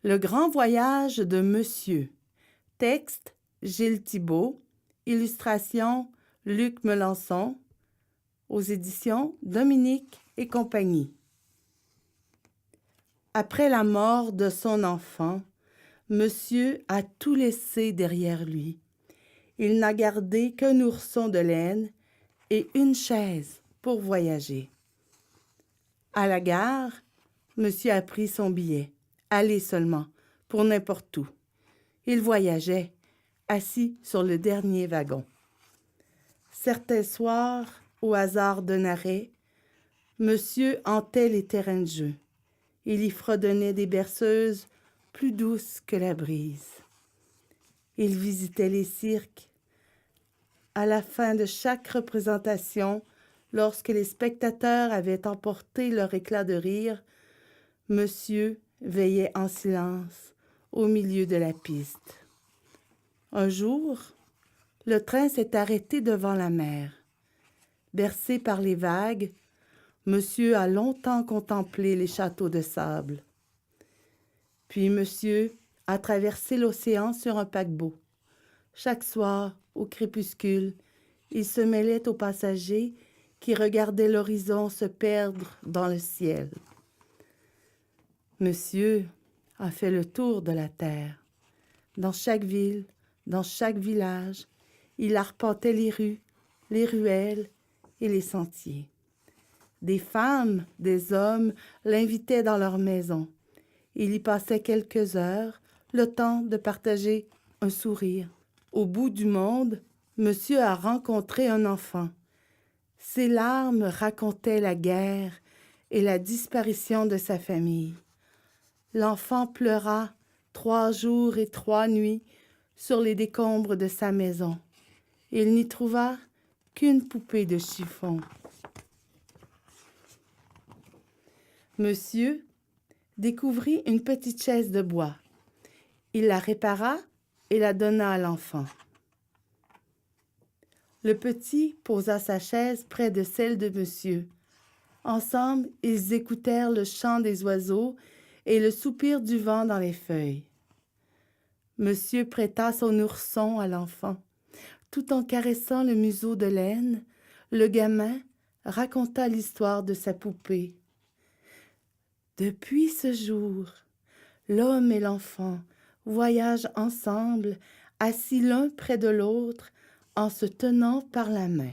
Le grand voyage de Monsieur. Texte, Gilles Thibault. Illustration, Luc Melançon. Aux éditions Dominique et compagnie. Après la mort de son enfant, Monsieur a tout laissé derrière lui. Il n'a gardé qu'un ourson de laine et une chaise pour voyager. À la gare, Monsieur a pris son billet, aller seulement, pour n'importe où. Il voyageait, assis sur le dernier wagon. Certains soirs, au hasard d'un arrêt, Monsieur hantait les terrains de jeu. Il y fredonnait des berceuses plus douces que la brise. Il visitait les cirques. À la fin de chaque représentation, lorsque les spectateurs avaient emporté leur éclat de rire, Monsieur veillait en silence au milieu de la piste. Un jour, le train s'est arrêté devant la mer. Bercé par les vagues, Monsieur a longtemps contemplé les châteaux de sable. Puis Monsieur a traversé l'océan sur un paquebot. Chaque soir, au crépuscule, il se mêlait aux passagers qui regardaient l'horizon se perdre dans le ciel. Monsieur a fait le tour de la terre. Dans chaque ville, dans chaque village, il arpentait les rues, les ruelles et les sentiers. Des femmes, des hommes l'invitaient dans leur maison. Il y passait quelques heures, le temps de partager un sourire. Au bout du monde, Monsieur a rencontré un enfant. Ses larmes racontaient la guerre et la disparition de sa famille. L'enfant pleura 3 jours et 3 nuits sur les décombres de sa maison. Il n'y trouva qu'une poupée de chiffon. Monsieur découvrit une petite chaise de bois. Il la répara et la donna à l'enfant. Le petit posa sa chaise près de celle de Monsieur. Ensemble, ils écoutèrent le chant des oiseaux et le soupir du vent dans les feuilles. Monsieur prêta son ourson à l'enfant. Tout en caressant le museau de laine, le gamin raconta l'histoire de sa poupée. Depuis ce jour, l'homme et l'enfant voyagent ensemble, assis l'un près de l'autre, en se tenant par la main.